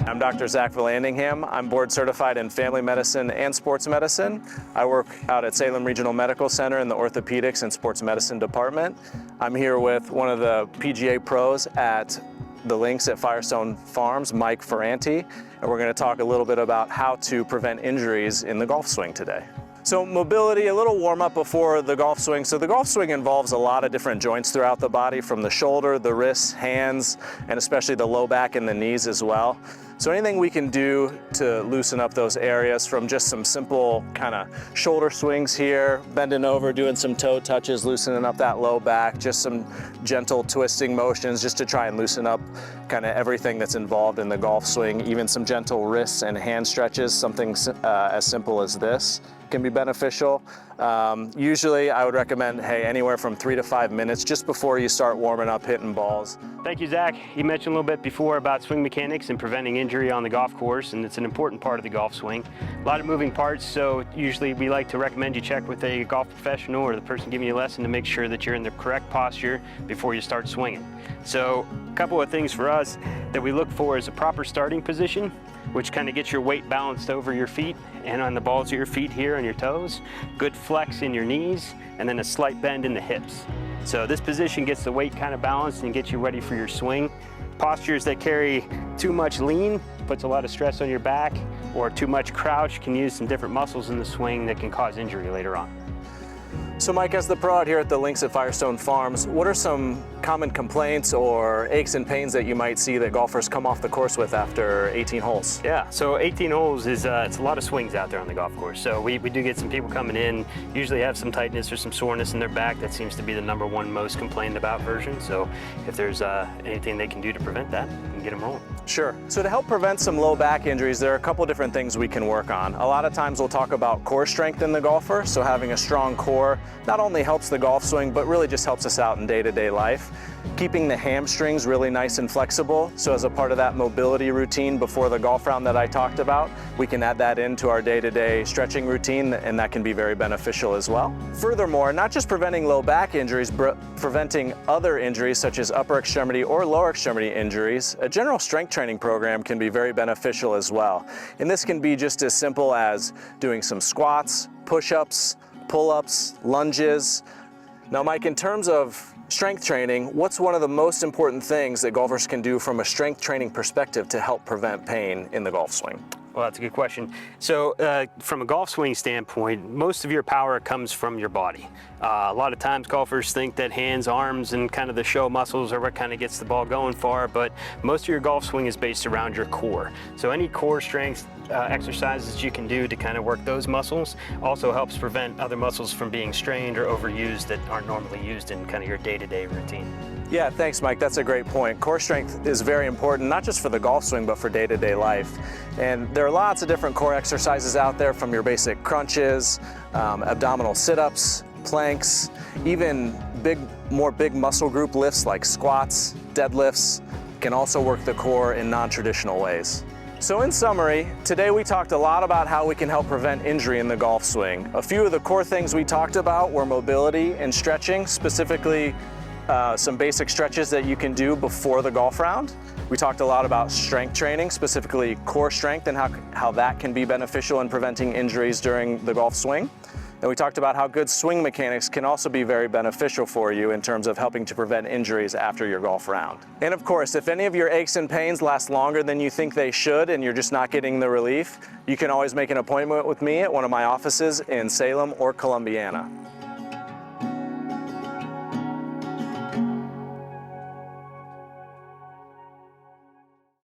I'm Dr. Zach Vallandingham. I'm board certified in family medicine and sports medicine. I work out at Salem Regional Medical Center in the orthopedics and sports medicine department. I'm here with one of the PGA pros at the links at Firestone Farms, Mike Ferranti, and we're going to talk a little bit about how to prevent injuries in the golf swing today. So mobility, a little warm up before the golf swing. So the golf swing involves a lot of different joints throughout the body, from the shoulder, the wrists, hands, and especially the low back and the knees as well. So anything we can do to loosen up those areas, from just some simple kind of shoulder swings here, bending over, doing some toe touches, loosening up that low back, just some gentle twisting motions just to try and loosen up kind of everything that's involved in the golf swing. Even some gentle wrists and hand stretches, something as simple as this can be beneficial. Usually I would recommend, anywhere from 3 to 5 minutes just before you start warming up hitting balls. Thank you, Zach. You mentioned a little bit before about swing mechanics and preventing injury on the golf course, and it's an important part of the golf swing. A lot of moving parts, so usually we like to recommend you check with a golf professional or the person giving you a lesson to make sure that you're in the correct posture before you start swinging. So a couple of things for us that we look for is a proper starting position, which kind of gets your weight balanced over your feet and on the balls of your feet here on your toes. Good flex in your knees, and then a slight bend in the hips. So this position gets the weight kind of balanced and gets you ready for your swing. Postures that carry too much lean puts a lot of stress on your back, or too much crouch can use some different muscles in the swing that can cause injury later on. So Mike, as the pro out here at the links at Firestone Farms, what are some common complaints or aches and pains that you might see that golfers come off the course with after 18 holes? Yeah, so 18 holes is it's a lot of swings out there on the golf course. So we do get some people coming in, usually have some tightness or some soreness in their back. That seems to be the #1 most complained about version. So if there's anything they can do to prevent that, we can get them rolling. Sure. So to help prevent some low back injuries, there are a couple different things we can work on. A lot of times we'll talk about core strength in the golfer. So having a strong core not only helps the golf swing, but really just helps us out in day-to-day life. Keeping the hamstrings really nice and flexible. So as a part of that mobility routine before the golf round that I talked about, we can add that into our day-to-day stretching routine, and that can be very beneficial as well. Furthermore, not just preventing low back injuries, but preventing other injuries such as upper extremity or lower extremity injuries, a general strength training program can be very beneficial as well. And this can be just as simple as doing some squats, push-ups, pull-ups, lunges. Now, Mike, in terms of strength training, what's one of the most important things that golfers can do from a strength training perspective to help prevent pain in the golf swing? Well, that's a good question. So from a golf swing standpoint, most of your power comes from your body. A lot of times golfers think that hands, arms, and kind of the show muscles are what kind of gets the ball going far, but most of your golf swing is based around your core. So any core strength exercises you can do to kind of work those muscles also helps prevent other muscles from being strained or overused that aren't normally used in kind of your day-to-day routine. Yeah, thanks, Mike. That's a great point. Core strength is very important, not just for the golf swing, but for day-to-day life. And there are lots of different core exercises out there, from your basic crunches, abdominal sit-ups, planks, even more big muscle group lifts like squats, deadlifts can also work the core in non-traditional ways. So in summary, today we talked a lot about how we can help prevent injury in the golf swing. A few of the core things we talked about were mobility and stretching, specifically some basic stretches that you can do before the golf round. We talked a lot about strength training, specifically core strength, and how that can be beneficial in preventing injuries during the golf swing. And we talked about how good swing mechanics can also be very beneficial for you in terms of helping to prevent injuries after your golf round. And of course, if any of your aches and pains last longer than you think they should and you're just not getting the relief, you can always make an appointment with me at one of my offices in Salem or Columbiana.